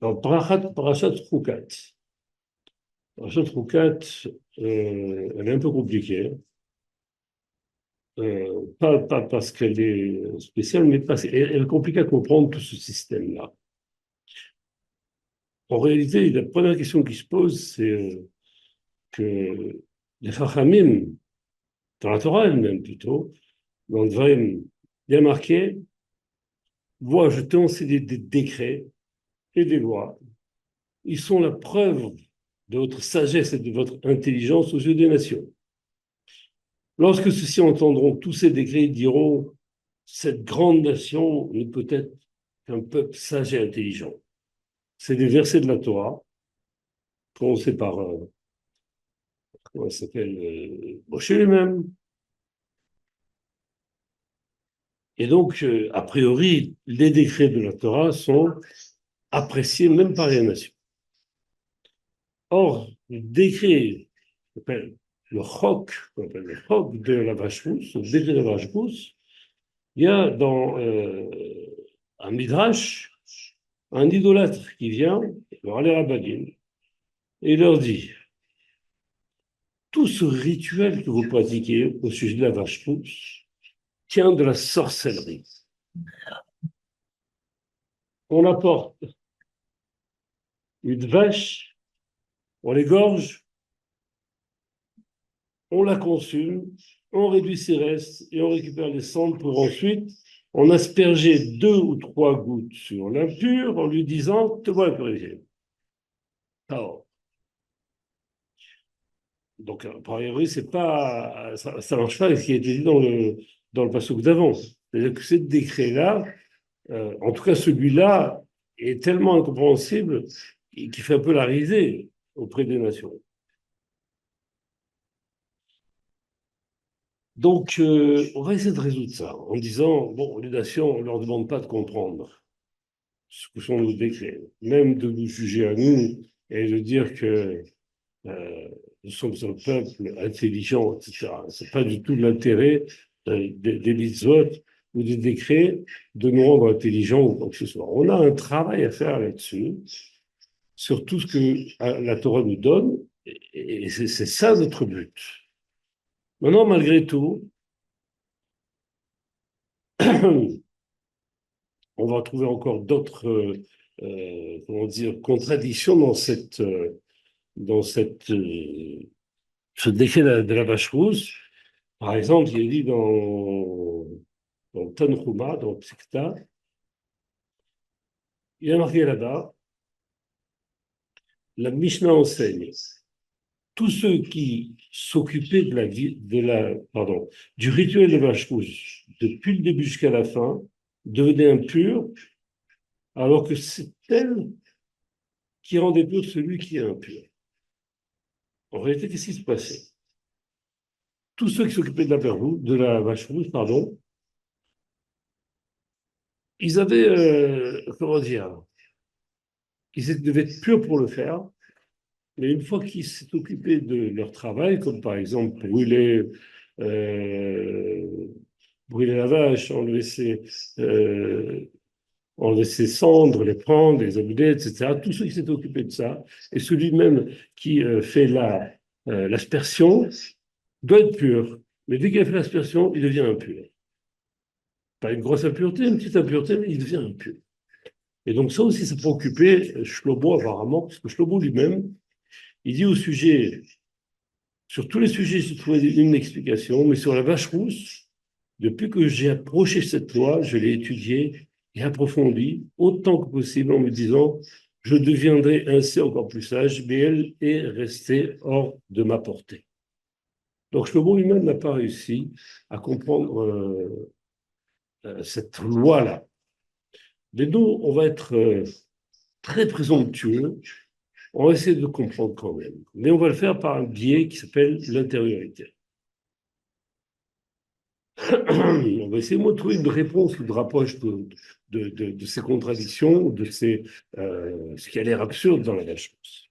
Dans Parashat Chukat. Parashat Chukat, elle est un peu compliquée. Pas parce qu'elle est spéciale, mais parce qu'elle est compliquée à comprendre tout ce système-là. En réalité, la première question qui se pose, c'est que les Chachamim, dans la Torah elle-même plutôt, dans le Dvarim, il y a marqué, vois, je t'ai enseigné des décrets et des lois. Ils sont la preuve de votre sagesse et de votre intelligence aux yeux des nations. Lorsque ceux-ci entendront tous ces décrets, ils diront, cette grande nation ne peut être qu'un peuple sage et intelligent. C'est des versets de la Torah, prononcés par, comment il s'appelle, Moshe lui-même. Et donc, a priori, les décrets de la Torah sont appréciés même par les nations. Or, le décret, le chok, le chok de la vache rousse, le décret de la vache rousse, il y a dans un midrash un idolâtre qui vient voir les rabbinim et il leur dit tout ce rituel que vous pratiquez au sujet de la vache rousse tient de la sorcellerie. On apporte une vache, on l'égorge, on la consume, on réduit ses restes et on récupère les cendres pour ensuite en asperger 2 ou 3 gouttes sur l'impur en lui disant te voilà purifié. Alors, donc, a priori, c'est pas, ça marche pas avec ce qui a été dit dans le passage d'avant. C'est-à-dire que ce décret-là, en tout cas celui-là, est tellement incompréhensible qu'il fait un peu la risée auprès des nations. Donc, on va essayer de résoudre ça en disant, bon, les nations, on ne leur demande pas de comprendre ce que sont nos décrets, même de nous juger à nous et de dire que nous sommes un peuple intelligent, etc. Ce n'est pas du tout l'intérêt des mitzvot ou des décrets de nous rendre intelligents ou quoi que ce soit. On a un travail à faire là-dessus, sur tout ce que la Torah nous donne, et c'est ça notre but. Maintenant, malgré tout, on va trouver encore d'autres comment dire, contradictions dans ce décret de la vache rousse. Par exemple, il est dit dans Tanhuma, dans Psikta, il y a marqué là-bas, la Mishnah enseigne, tous ceux qui s'occupaient de la vie, pardon, du rituel de vache rousse, depuis le début jusqu'à la fin, devenaient impurs, alors que c'est elle qui rendait pur celui qui est impur. En réalité, qu'est-ce qui se passait? Tous ceux qui s'occupaient de la vache rousse, pardon, ils avaient, comment dire, ils devaient être purs pour le faire, mais une fois qu'ils s'étaient occupés de leur travail, comme par exemple euh, brûler la vache, euh, enlever ses cendres, les prendre, les abouder, etc., tous ceux qui s'étaient occupés de ça, et celui même qui fait l'aspersion, doit être pur. Mais dès qu'il a fait l'aspersion, il devient impur. Pas une grosse impureté, une petite impureté, mais il devient impur. Et donc ça aussi, ça peut occuper Shlomo apparemment, parce que Shlomo lui-même, il dit au sujet, sur tous les sujets, j'ai trouvé une explication, mais sur la vache rousse, depuis que j'ai approché cette loi, je l'ai étudiée et approfondie autant que possible en me disant, je deviendrai ainsi encore plus sage, mais elle est restée hors de ma portée. Donc Shlomo lui-même n'a pas réussi à comprendre cette loi-là. Mais nous, on va être très présomptueux. On va essayer de comprendre quand même. Mais on va le faire par un biais qui s'appelle l'intériorité. On va essayer de trouver une réponse qui nous rapproche de ces contradictions, ce qui a l'air absurde dans la chose.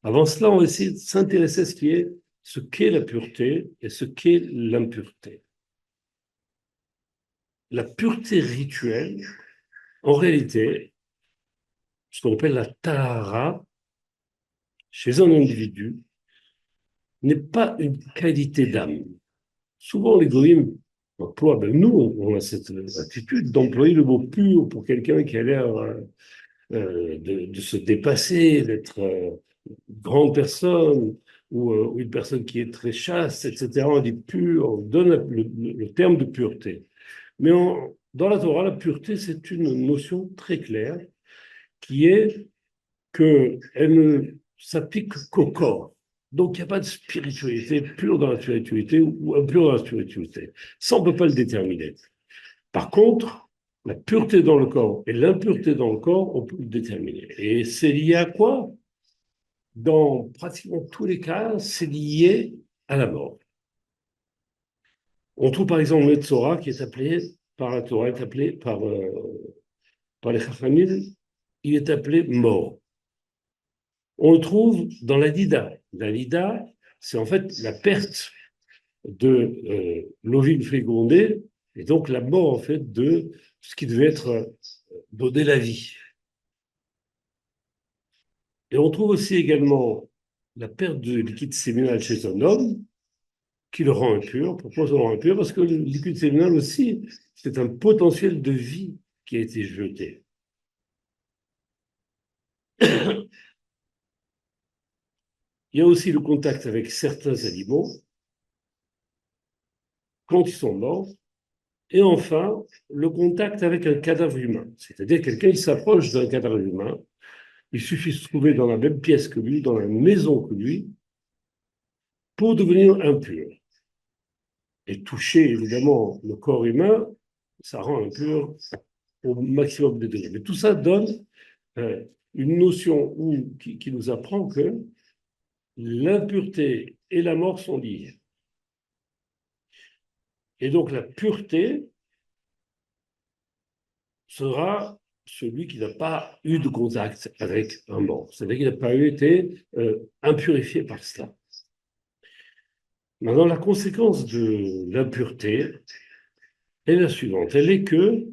Avant cela, on va essayer de s'intéresser à ce qu'est la pureté et ce qu'est l'impureté. La pureté rituelle, en réalité, ce qu'on appelle la tahara, chez un individu, n'est pas une qualité d'âme. Souvent, les goïms emploient, nous, on a cette attitude d'employer le mot pur pour quelqu'un qui a l'air de se dépasser, d'être une grande personne ou une personne qui est très chaste, etc. On dit pur, on donne le terme de pureté. Mais dans la Torah, la pureté, c'est une notion très claire qui est qu'elle ne s'applique qu'au corps. Donc, il n'y a pas de spiritualité pure dans la spiritualité ou impure dans la spiritualité. Ça, on ne peut pas le déterminer. Par contre, la pureté dans le corps et l'impureté dans le corps, on peut le déterminer. Et c'est lié à quoi? Dans pratiquement tous les cas, c'est lié à la mort. On trouve par exemple le Tzora qui est appelé par la Torah, est appelé par les Chachamim, il est appelé mort. On le trouve dans la Lida. La Lida, c'est en fait la perte de l'ovule fécondé et donc la mort en fait de ce qui devait être donné la vie. Et on trouve aussi également la perte de liquide séminal chez un homme qui le rend impur. Pourquoi ça le rend impur? Parce que le liquide séminal aussi, c'est un potentiel de vie qui a été jeté. Il y a aussi le contact avec certains animaux quand ils sont morts. Et enfin, le contact avec un cadavre humain. C'est-à-dire quelqu'un qui s'approche d'un cadavre humain. Il suffit de se trouver dans la même pièce que lui, dans la même maison que lui, pour devenir impur. Et toucher, évidemment, le corps humain, ça rend impur au maximum des degrés. Mais tout ça donne une notion qui nous apprend que l'impureté et la mort sont liées. Et donc la pureté sera celui qui n'a pas eu de contact avec un mort, c'est-à-dire qu'il n'a pas été impurifié par cela. Maintenant, la conséquence de l'impureté est la suivante, elle est que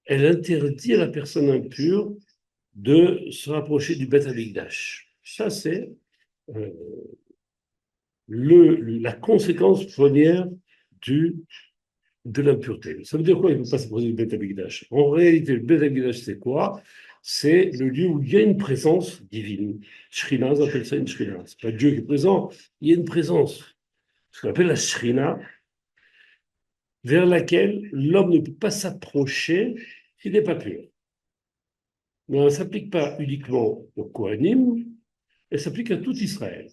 elle interdit à la personne impure de se rapprocher du Beth Amikdash. Ça, c'est la conséquence première de l'impureté. Ça veut dire quoi? Il ne peut pas s'approcher du Beth Amikdash. En réalité, le Beth Amikdash, c'est quoi? C'est le lieu où il y a une présence divine. Shrina, on appelle ça une Shrina. Ce n'est pas Dieu qui est présent, il y a une présence. Ce qu'on appelle la Shrina, vers laquelle l'homme ne peut pas s'approcher s'il n'est pas pur. Mais elle ne s'applique pas uniquement aux Kohanim, elle s'applique à tout Israël.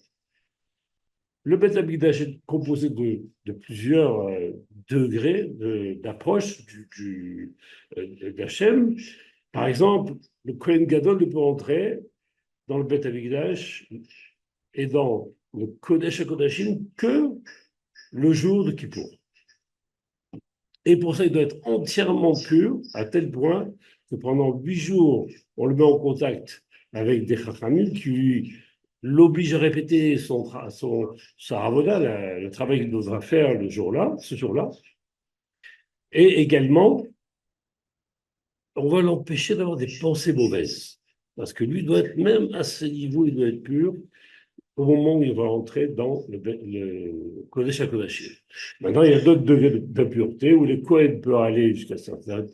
Le Beth Amikdash est composé de plusieurs degrés d'approche d'Hachem. Par exemple, le Kohen Gadol ne peut entrer dans le Beth Amikdash et dans le Kodesh HaKodashim que le jour de Kippour. Et pour ça, il doit être entièrement pur, à tel point que pendant 8 jours, on le met en contact avec des chachamim qui l'obligent à répéter sa ravoda, le travail qu'il devra faire ce jour-là. Et également, on va l'empêcher d'avoir des pensées mauvaises. Parce que lui doit être, même à ce niveau, il doit être pur au moment où il va entrer dans le Kodesh HaKodashim. Maintenant, il y a d'autres degrés d'impureté où les Kohen peuvent aller jusqu'à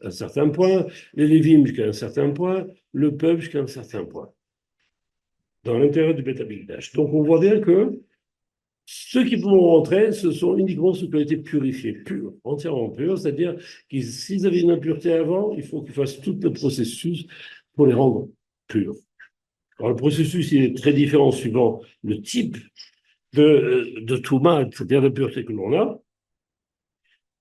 un certain point, les Lévim jusqu'à un certain point, le peuple jusqu'à un certain point, dans l'intérieur du Beth Amikdash. Donc, on voit bien que ceux qui pourront rentrer, ce sont uniquement ceux qui ont été purifiés, purs, entièrement purs, c'est-à-dire que s'ils avaient une impureté avant, il faut qu'ils fassent tout le processus pour les rendre purs. Alors, le processus il est très différent suivant le type de Touma, c'est-à-dire la pureté que l'on a.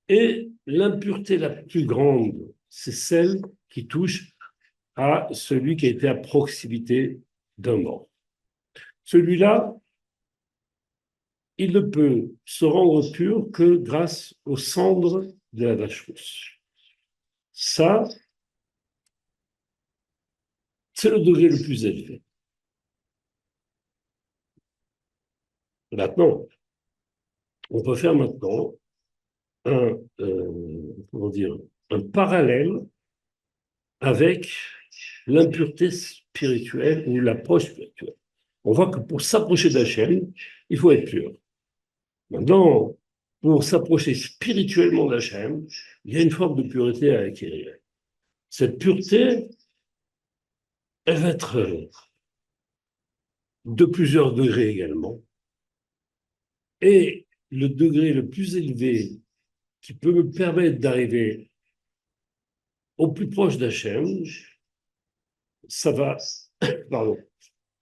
Et l'impureté la plus grande, c'est celle qui touche à celui qui a été à proximité d'un mort. Celui-là, il ne peut se rendre pur que grâce aux cendres de la vache rousse. Ça, c'est le degré le plus élevé. Maintenant, on peut faire maintenant comment dire, un parallèle avec l'impureté spirituelle ou l'approche spirituelle. On voit que pour s'approcher d'Hachem, il faut être pur. Maintenant, pour s'approcher spirituellement d'Hachem, il y a une forme de pureté à acquérir. Cette pureté, elle va être de plusieurs degrés également. Et le degré le plus élevé qui peut me permettre d'arriver au plus proche d'Hachem, ça va, pardon,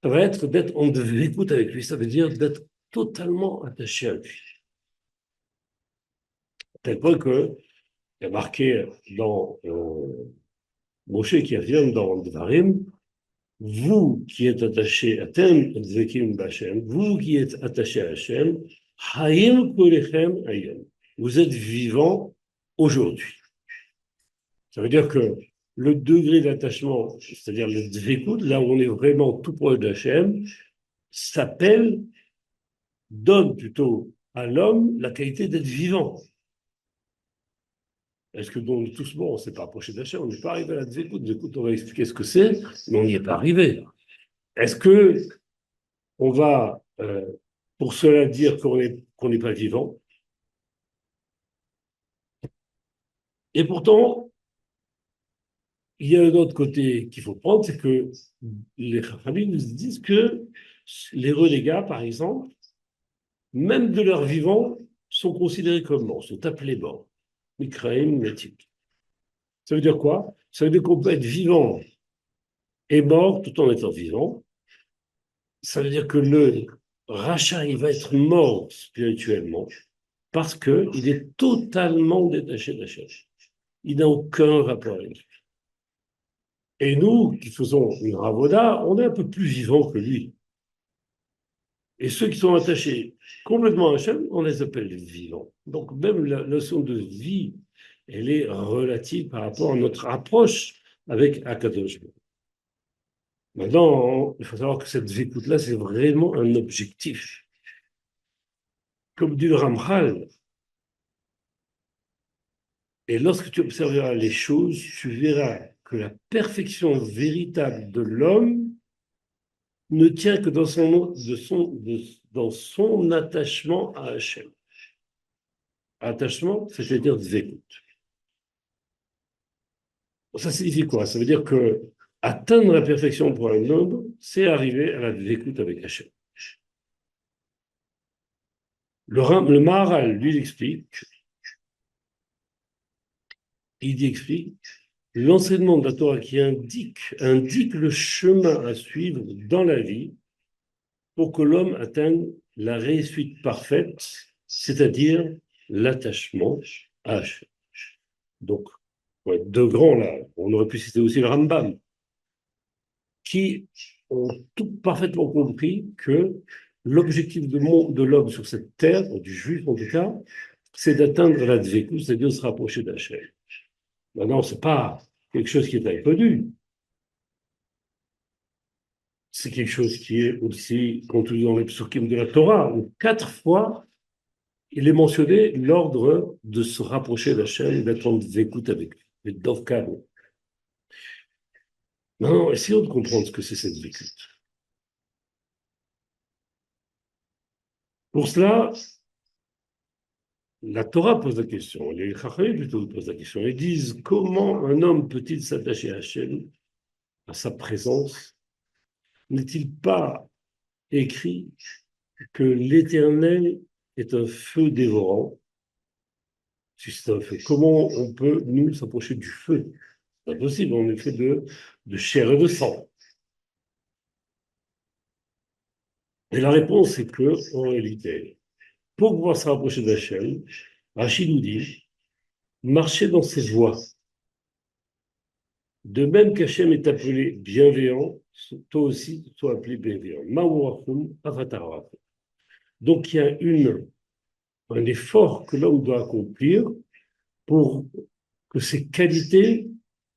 ça va être d'être en écoute avec lui, ça veut dire d'être totalement attaché à lui. Tel point qu'il y a marqué dans Moshe qui revient dans Devarim, vous qui êtes attachés à Tem, vous qui êtes attachés à Hachem, Hayim Kolechem Hayim. Vous êtes vivants aujourd'hui. Ça veut dire que le degré d'attachement, c'est-à-dire le dvékout, là où on est vraiment tout proche d'Hachem, s'appelle, donne plutôt à l'homme la qualité d'être vivant. Est-ce que donc, tous, bon, on ne s'est pas approché d'Hachem, on n'est pas arrivé à la dvékout. On va expliquer ce que c'est, mais on n'y est pas arrivé. Est-ce que on va, pour cela, dire qu'on n'est pas vivant? Et pourtant, il y a un autre côté qu'il faut prendre, c'est que les Chachamim nous disent que les renégats, par exemple, même de leur vivant, sont considérés comme morts, sont appelés morts. Mikraim, Metim. Ça veut dire quoi? Ça veut dire qu'on peut être vivant et mort tout en étant vivant. Ça veut dire que le rachat, il va être mort spirituellement parce qu'il est totalement détaché d'Hachem. Il n'a aucun rapport avec lui. Et nous, qui faisons une ravoda, on est un peu plus vivants que lui. Et ceux qui sont attachés complètement à Hachem, on les appelle vivants. Donc même la notion de vie, elle est relative par rapport à notre approche avec Akadosh. Maintenant, il faut savoir que cette écoute-là, c'est vraiment un objectif. Comme dit le Ramchal, et lorsque tu observeras les choses, tu verras que la perfection véritable de l'homme ne tient que dans son attachement à Hachem. Attachement, c'est-à-dire des écoutes. Ça signifie quoi? Ça veut dire que atteindre la perfection pour un homme, c'est arriver à la écoute avec Hachem. Le Maharal, lui, il explique l'enseignement de la Torah qui indique le chemin à suivre dans la vie pour que l'homme atteigne la réussite parfaite, c'est-à-dire l'attachement à Hachem. Donc, ouais, deux grands là, on aurait pu citer aussi le Rambam, qui ont tout parfaitement compris que l'objectif de l'homme sur cette terre, du juif en tout cas, c'est d'atteindre la dvékou, c'est-à-dire de se rapprocher d'Hachem. Maintenant, ce n'est pas quelque chose qui est inconnu. C'est quelque chose qui est aussi contenu dans les psukim de la Torah, où 4 fois, il est mentionné l'ordre de se rapprocher d'Hachem, d'être en écoute avec lui, le dovkan. Maintenant, essayons de comprendre ce que c'est cette écoute. Pour cela, la Torah pose la question, les Chachamim plutôt posent la question. Ils disent comment un homme peut-il s'attacher à Hachem, à sa présence? N'est-il pas écrit que l'Éternel est un feu dévorant? Si c'est un feu, comment on peut nous s'approcher du feu? C'est pas possible, on est fait de chair et de sang. Et la réponse est que, en réalité, pour pouvoir se rapprocher d'Hachem, Rachid nous dit marcher dans ses voies. De même qu'Hachem est appelé bienveillant, toi aussi, sois appelé bienveillant. Donc, il y a un effort que l'homme doit accomplir pour que ses qualités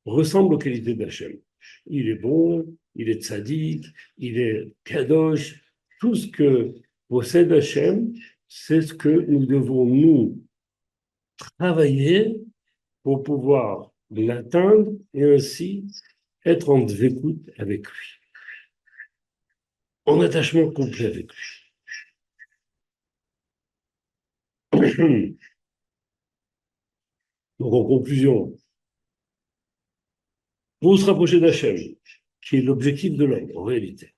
ressemblent aux qualités d'Hachem. Il est bon, il est tzaddik, il est kadosh. Tout ce que possède Hachem, c'est ce que nous devons nous travailler pour pouvoir l'atteindre et ainsi être en écoute avec lui, en attachement complet avec lui. Donc, en conclusion, pour se rapprocher d'Hachem, qui est l'objectif de l'homme, en réalité,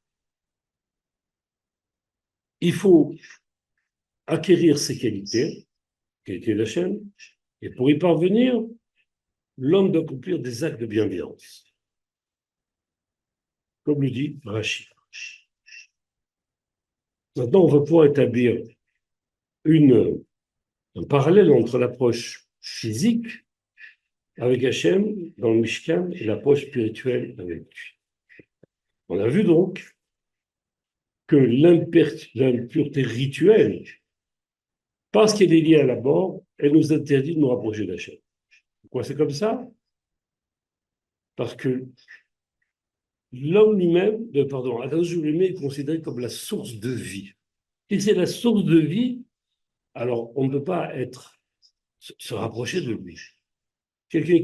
il faut acquérir ces qualités d'Hachem, et pour y parvenir, l'homme doit accomplir des actes de bienveillance, comme le dit Rachid. Maintenant, on va pouvoir établir un parallèle entre l'approche physique avec Hachem dans le Mishkan et l'approche spirituelle avec lui. On a vu donc que l'impureté rituelle, parce qu'elle est liée à la mort, elle nous interdit de nous rapprocher d'Hachem. Pourquoi c'est comme ça? Parce que l'homme lui-même, Akadosh lui-même est considéré comme la source de vie. Et c'est la source de vie, alors on ne peut pas se rapprocher de lui. Quelqu'un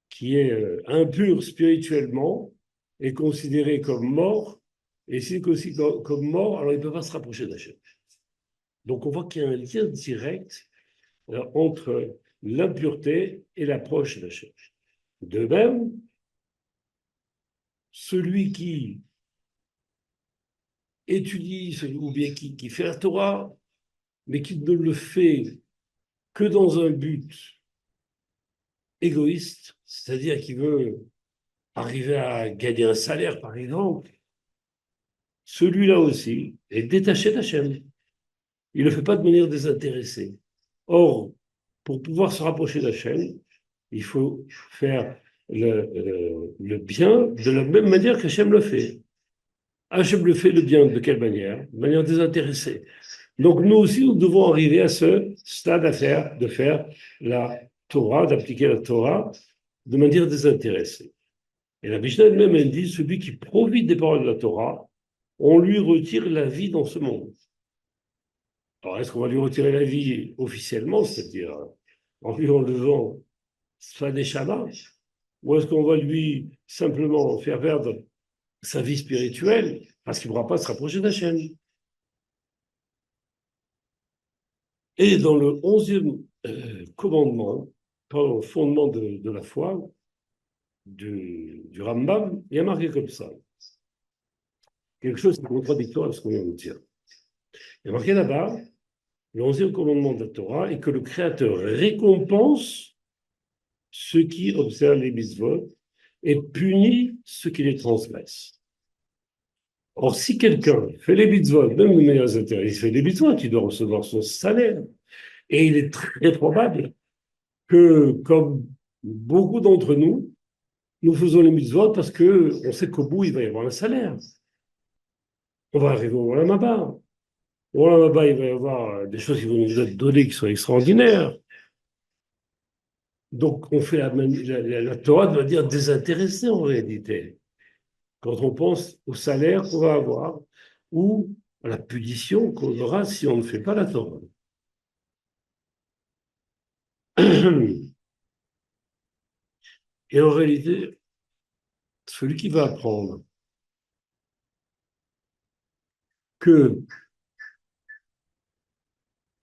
qui est impur spirituellement est considéré comme mort, et s'il est considéré comme mort, alors il ne peut pas se rapprocher d'Hachem. Donc on voit qu'il y a un lien direct entre l'impureté et l'approche d'Hachem. De même, celui qui étudie ou bien qui fait la Torah, mais qui ne le fait que dans un but égoïste, c'est-à-dire qui veut arriver à gagner un salaire, par exemple, celui-là aussi est détaché d'Hachem. Il ne le fait pas de manière désintéressée. Or, pour pouvoir se rapprocher d'Hachem, il faut faire le bien de la même manière qu'Hachem le fait. Hachem le fait le bien de quelle manière? De manière désintéressée. Donc nous aussi, nous devons arriver à ce stade de faire la Torah, d'appliquer la Torah de manière désintéressée. Et la Mishnah elle-même, elle dit, celui qui profite des paroles de la Torah, on lui retire la vie dans ce monde. Alors, est-ce qu'on va lui retirer la vie officiellement, c'est-à-dire en lui enlevant Sfadeshama, ou est-ce qu'on va lui simplement faire perdre sa vie spirituelle parce qu'il ne pourra pas se rapprocher d'Hachem? Et dans le 11e commandement, le fondement de la foi, du Rambam, il y a marqué comme ça. Quelque chose qui est contradictoire à ce qu'on vient de dire. Il y a marqué là-bas, le 11e commandement de la Torah, est que le Créateur récompense ceux qui observent les mitzvot et punit ceux qui les transgressent. Or, si quelqu'un fait les mitzvot, même de manière intérieure, il fait les mitzvot, il doit recevoir son salaire. Et il est très probable que, comme beaucoup d'entre nous, nous faisons les mitzvot parce qu'on sait qu'au bout, il va y avoir un salaire. On va arriver au Olam Haba. Au Olam Haba, il va y avoir des choses qui vont nous être données qui sont extraordinaires. Donc, on fait la Torah de manière désintéressée en réalité. Quand on pense au salaire qu'on va avoir ou à la punition qu'on aura si on ne fait pas la Torah. Et en réalité, celui qui va apprendre que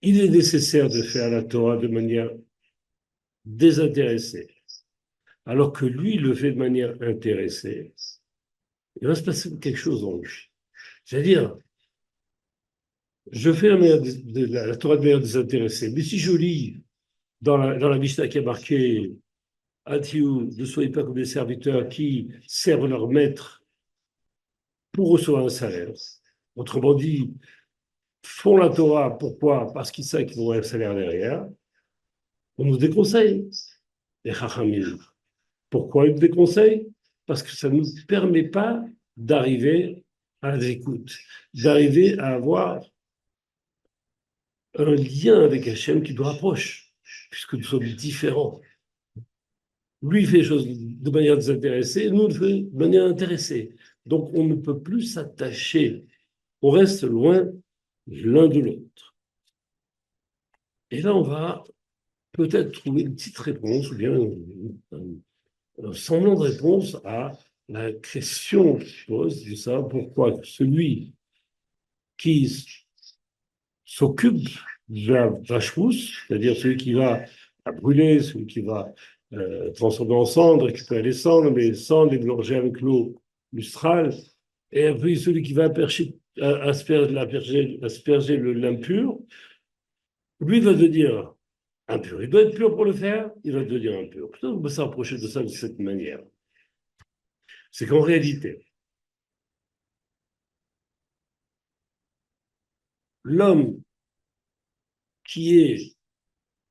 il est nécessaire de faire la Torah de manière désintéressée, alors que lui le fait de manière intéressée, il va se passer quelque chose en lui. C'est-à-dire, je fais la Torah de manière désintéressée, mais si je lis dans la Mishnah qui a marqué Atiou, ne soyez pas comme des serviteurs qui servent leur maître pour recevoir un salaire. Autrement dit, font la Torah, pourquoi? Parce qu'ils savent qu'ils auront un salaire derrière. On nous déconseille, les Chachamim. Pourquoi ils nous déconseillent? Parce que ça ne nous permet pas d'arriver à l'écoute, d'arriver à avoir un lien avec Hachem qui nous rapproche, puisque nous sommes différents. Lui fait les choses de manière désintéressée, nous le faisons de manière intéressée. Donc on ne peut plus s'attacher, on reste loin l'un de l'autre. Et là, on va peut-être trouver une petite réponse ou bien un semblant de réponse à la question qui pose de savoir pourquoi celui qui s'occupe de la vache rousse, c'est-à-dire celui qui va la brûler, celui qui va transformer en cendre, récupérer les cendres, mais cendres, les mélanger avec l'eau lustrale, et puis celui qui va asperger l'impur, lui va devenir impur. Il doit être pur pour le faire, il va devenir impur. Plutôt on peut s'approcher de ça de cette manière. C'est qu'en réalité, l'homme qui est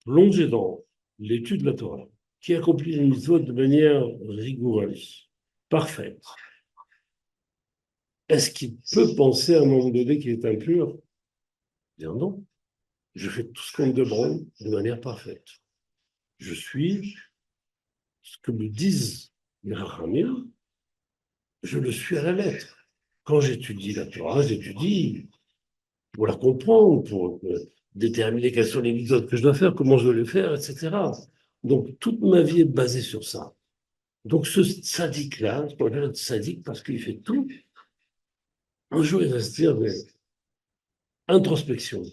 plongé dans l'étude de la Torah, qui accomplit une mitzvot de manière rigoureuse, parfaite, est-ce qu'il peut penser à un moment donné qu'il est impur? Bien non. Je fais tout ce qu'on me demande de manière parfaite. Je suis ce que me disent les Rachamim, je le suis à la lettre. Quand j'étudie la Torah, j'étudie pour la comprendre, pour déterminer quelles sont les méthodes que je dois faire, comment je dois les faire, etc. Donc, toute ma vie est basée sur ça. Donc, ce sadique-là, on appelle un sadique parce qu'il fait tout, un jour, il va se dire, mais introspection.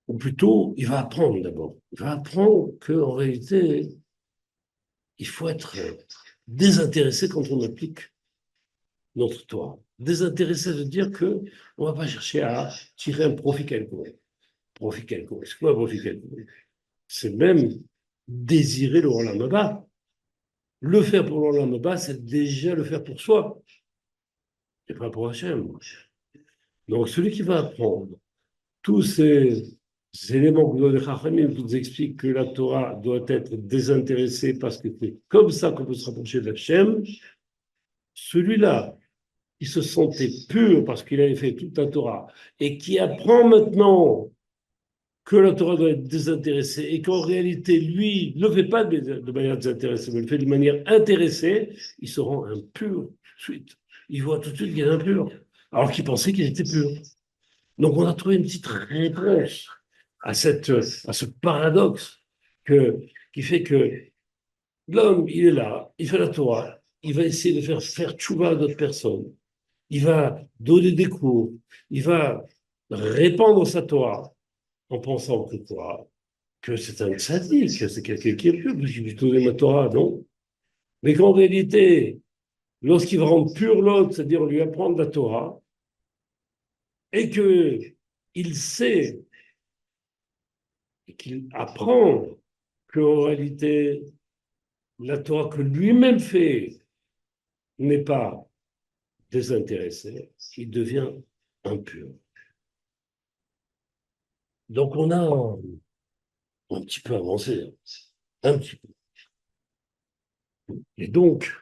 Ou plutôt, il va apprendre d'abord. Il va apprendre qu'en réalité, il faut être désintéressé quand on applique notre Torah. Désintéressé de dire qu'on ne va pas chercher à tirer un profit quelconque. Profit quelconque. C'est quoi un profit quelconque? C'est même désirer le Olam Haba. Le faire pour le Olam Haba, c'est déjà le faire pour soi. Et pas pour Hachem. Donc, celui qui va apprendre tous ces éléments que les Chachamim nous expliquent que la Torah doit être désintéressée parce que c'est comme ça qu'on peut se rapprocher d'Hachem, celui-là, qui se sentait pur parce qu'il avait fait toute la Torah et qui apprend maintenant que la Torah doit être désintéressée et qu'en réalité, lui, ne le fait pas de manière désintéressée, mais le fait de manière intéressée, il se rend impur tout de suite. Il voit tout de suite qu'il est impur, alors qu'il pensait qu'il était pur. Donc, on a trouvé une petite réponse à ce paradoxe qui fait que l'homme, il est là, il fait la Torah, il va essayer de faire tchouva à d'autres personnes, il va donner des cours, il va répandre sa Torah en pensant que quoi? Que c'est un tzaddik, que c'est quelqu'un qui est pur, parce qu'il lui donne ma Torah, non? Mais qu'en réalité, lorsqu'il va rendre pur l'autre, c'est-à-dire lui apprendre la Torah, et qu'il sait et qu'il apprend qu'en réalité, la Torah que lui-même fait n'est pas désintéressée, il devient impur. Donc on a un petit peu avancé, un petit peu. Et donc,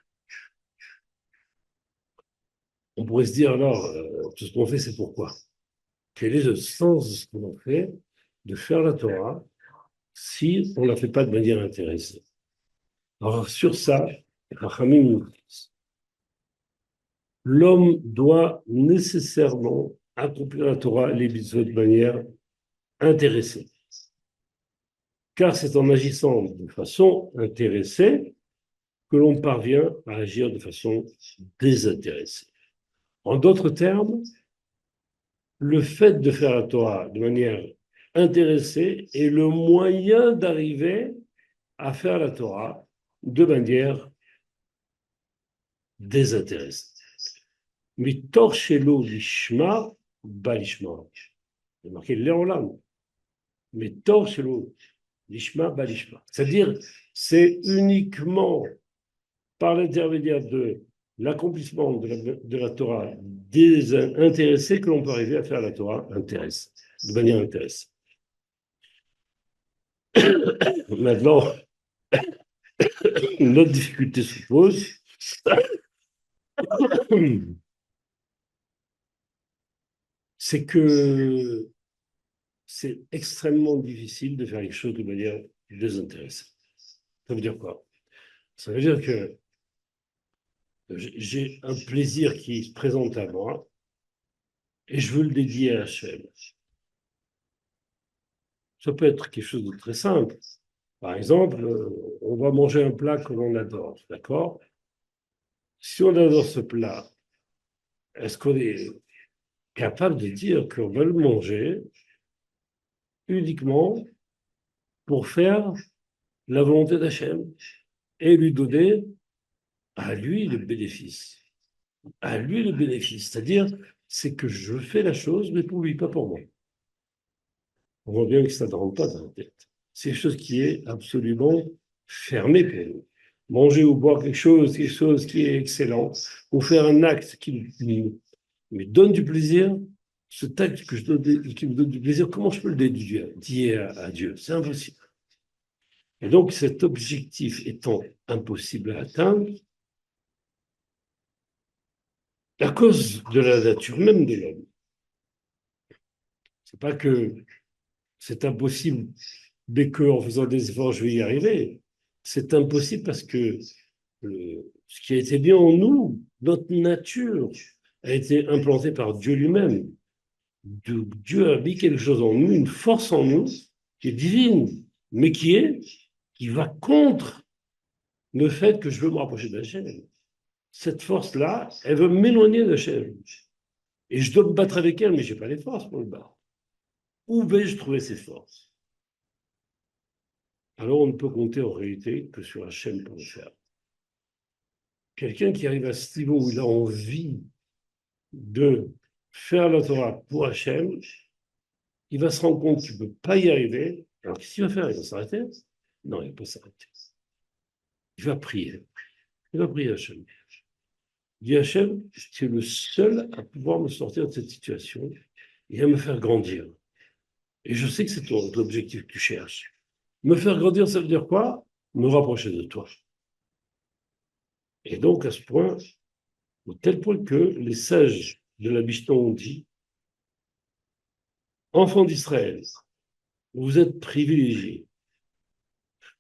on pourrait se dire alors, tout ce qu'on fait, c'est pourquoi? Quel est le sens de ce que l'on fait, de faire la Torah, si on ne la fait pas de manière intéressée? Alors, sur ça, Rachamim nous dit, l'homme doit nécessairement accomplir la Torah, les mitzvot de manière intéressée. Car c'est en agissant de façon intéressée que l'on parvient à agir de façon désintéressée. En d'autres termes, le fait de faire la Torah de manière intéressée est le moyen d'arriver à faire la Torah de manière désintéressée. Mitor shelo lishma balishma. C'est marqué l'éolam. Mitor shelo lishma balishma. C'est-à-dire, c'est uniquement par l'intermédiaire de l'accomplissement de la Torah désintéressée que l'on peut arriver à faire la Torah intéressée, de manière intéressée. Maintenant, une autre difficulté se pose. C'est que c'est extrêmement difficile de faire les choses de manière désintéressée. Ça veut dire quoi? Ça veut dire que j'ai un plaisir qui se présente à moi et je veux le dédier à Hachem. Ça peut être quelque chose de très simple. Par exemple, on va manger un plat que l'on adore, d'accord? Si on adore ce plat, est-ce qu'on est capable de dire qu'on va le manger uniquement pour faire la volonté d'Hachem et lui donner à lui le bénéfice? À lui le bénéfice, c'est-à-dire, c'est que je fais la chose, mais pour lui, pas pour moi. On voit bien que ça ne rentre pas dans la tête. C'est quelque chose qui est absolument fermé pour nous. Manger ou boire quelque chose qui est excellent, ou faire un acte qui me donne du plaisir, cet acte qui me donne du plaisir, comment je peux le dédier à Dieu? C'est impossible. Et donc, cet objectif étant impossible à atteindre, à cause de la nature même de l'homme, c'est pas que c'est impossible dès qu'en faisant des efforts, je vais y arriver. C'est impossible parce que ce qui a été bien en nous, notre nature, a été implantée par Dieu lui-même. Dieu a mis quelque chose en nous, une force en nous, qui est divine, mais qui va contre le fait que je veux me rapprocher d'Hachem. Cette force-là, elle veut m'éloigner d'Hachem. Et je dois me battre avec elle, mais je n'ai pas les forces pour le battre. Où vais-je trouver ces forces? Alors on ne peut compter en réalité que sur Hachem pour le faire. Quelqu'un qui arrive à ce niveau où il a envie de faire la Torah pour Hachem, il va se rendre compte qu'il ne peut pas y arriver. Alors qu'est-ce qu'il va faire? Il va s'arrêter? Non, il ne peut pas s'arrêter. Il va prier. Il va prier Hachem. Il dit Hachem, tu es le seul à pouvoir me sortir de cette situation et à me faire grandir. Et je sais que c'est ton objectif que tu cherches. Me faire grandir, ça veut dire quoi? Me rapprocher de toi. Et donc, à ce point, au tel point que les sages de la Mishnah ont dit, enfants d'Israël, vous êtes privilégiés.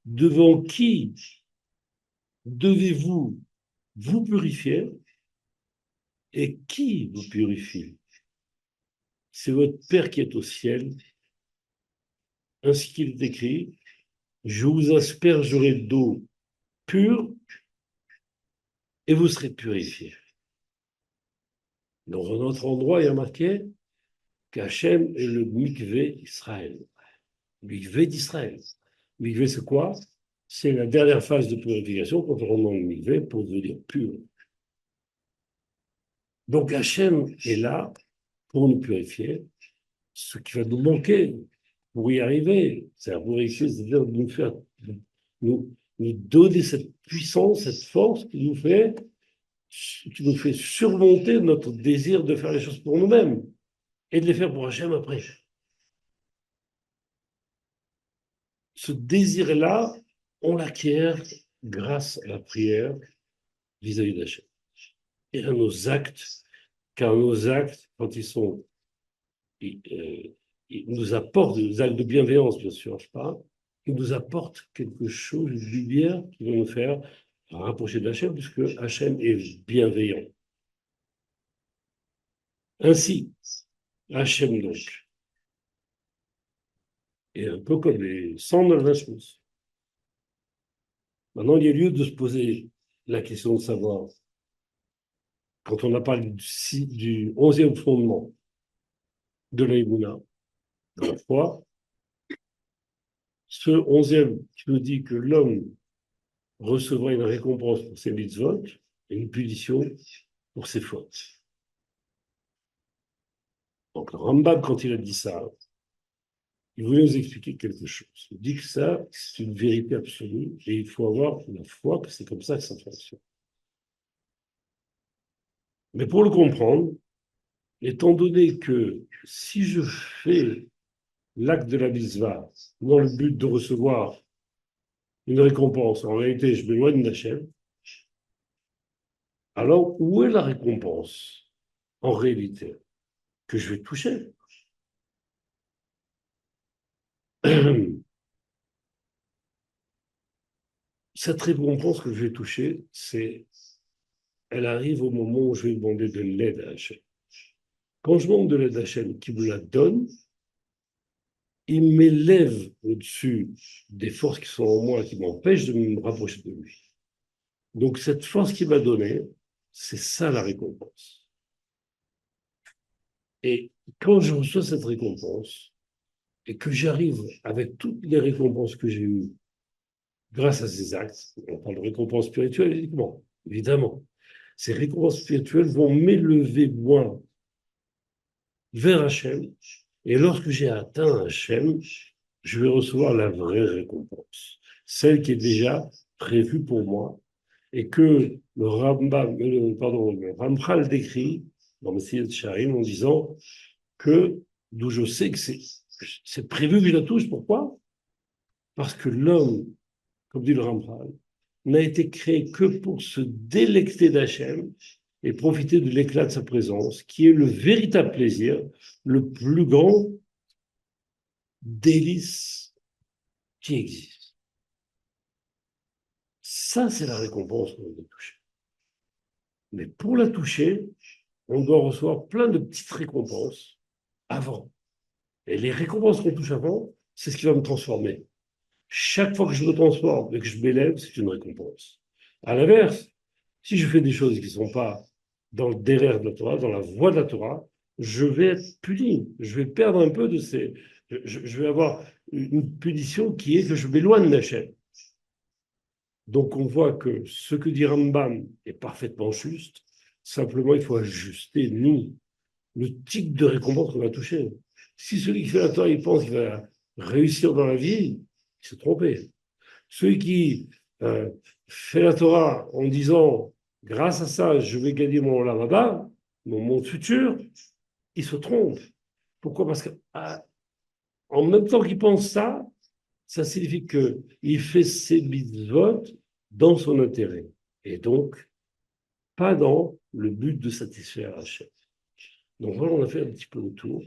Devant qui devez-vous vous purifier et qui vous purifie? C'est votre Père qui est au ciel, ainsi qu'il est écrit, je vous aspergerai d'eau pure et vous serez purifiés. Dans un autre endroit, il y a marqué qu'Hachem est le mikvé Israël. Mikvé d'Israël. Mikvé, c'est quoi? C'est la dernière phase de purification quand on rentre dans le mikvé pour devenir pur. Donc Hachem est là pour nous purifier. Ce qui va nous manquer pour y arriver, c'est-à-dire pour réussir, c'est-à-dire nous faire, nous donner cette puissance, cette force qui nous fait surmonter notre désir de faire les choses pour nous-mêmes et de les faire pour Hachem après. Ce désir-là, on l'acquiert grâce à la prière vis-à-vis d'Hachem et à nos actes, car nos actes, quand ils nous apportent des actes de bienveillance, bien sûr, je parle, ils nous apportent quelque chose, une lumière qui va nous faire rapprocher d'Hachem, puisque Hachem est bienveillant. Ainsi, Hachem donc est un peu comme les 109 choses. Maintenant, il y a lieu de se poser la question de savoir, quand on a parlé du 11e fondement de l'Aïmouna, de la foi, ce 11e qui nous dit que l'homme recevra une récompense pour ses mitzvot et une punition pour ses fautes. Donc, le Rambam, quand il a dit ça, il voulait nous expliquer quelque chose. Il dit que ça, c'est une vérité absolue et il faut avoir la foi que c'est comme ça que ça fonctionne. Mais pour le comprendre, étant donné que si je fais l'acte de la mitzvah dans le but de recevoir une récompense, en réalité, je m'éloigne d'Hachem, alors où est la récompense en réalité que je vais toucher? Cette récompense que je vais toucher, elle arrive au moment où je vais demander de l'aide à Hachem. Quand je demande de l'aide à Hachem, qui me la donne, il m'élève au-dessus des forces qui sont en moi, qui m'empêchent de me rapprocher de lui. Donc cette force qu'il m'a donnée, c'est ça la récompense. Et quand je reçois cette récompense, et que j'arrive avec toutes les récompenses que j'ai eues grâce à ces actes, on parle de récompenses spirituelles uniquement, évidemment, ces récompenses spirituelles vont m'élever moi vers Hachem, et lorsque j'ai atteint Hachem, je vais recevoir la vraie récompense, celle qui est déjà prévue pour moi, et que le Ramchal décrit dans Messiah de Sharim en disant que, d'où je sais que c'est prévu que je la touche, pourquoi? Parce que l'homme, comme dit le Ramchal, n'a été créé que pour se délecter d'Hachem et profiter de l'éclat de sa présence, qui est le véritable plaisir, le plus grand délice qui existe. Ça, c'est la récompense qu'on doit toucher. Mais pour la toucher, on doit recevoir plein de petites récompenses avant. Et les récompenses qu'on touche avant, c'est ce qui va me transformer. Chaque fois que je me transforme et que je m'élève, c'est une récompense. À l'inverse, si je fais des choses qui ne sont pas dans le derrière de la Torah, dans la voie de la Torah, je vais être puni. Je vais perdre un peu de ces. Je vais avoir une punition qui est que je m'éloigne d'Hachem. Donc on voit que ce que dit Rambam est parfaitement juste. Simplement, il faut ajuster, nous, le type de récompense qu'on va toucher. Si celui qui fait la Torah, il pense qu'il va réussir dans la vie, il s'est trompé. Celui qui fait la Torah en disant, grâce à ça, je vais gagner mon lamada, mon monde futur, il se trompe. Pourquoi? Parce qu'en même temps qu'il pense ça, ça signifie qu'il fait ses mitzvot dans son intérêt. Et donc, pas dans le but de satisfaire Hachem. Donc voilà, on a fait un petit peu le tour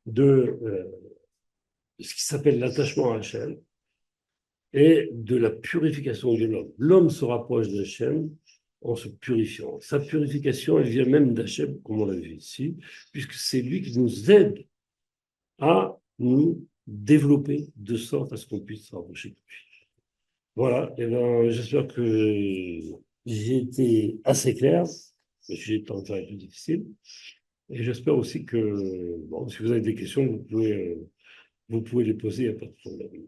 de ce qui s'appelle l'attachement à Hachem et de la purification de l'homme. L'homme se rapproche d'Hachem en se purifiant. Sa purification, elle vient même d'Hachem, comme on l'a vu ici, puisque c'est lui qui nous aide à nous développer de sorte à ce qu'on puisse se rapprocher de lui. Voilà, et ben, j'espère que j'ai été assez clair. Le sujet de temps est plus difficile. Et j'espère aussi que, bon, si vous avez des questions, vous pouvez les poser, il n'y a pas de problème.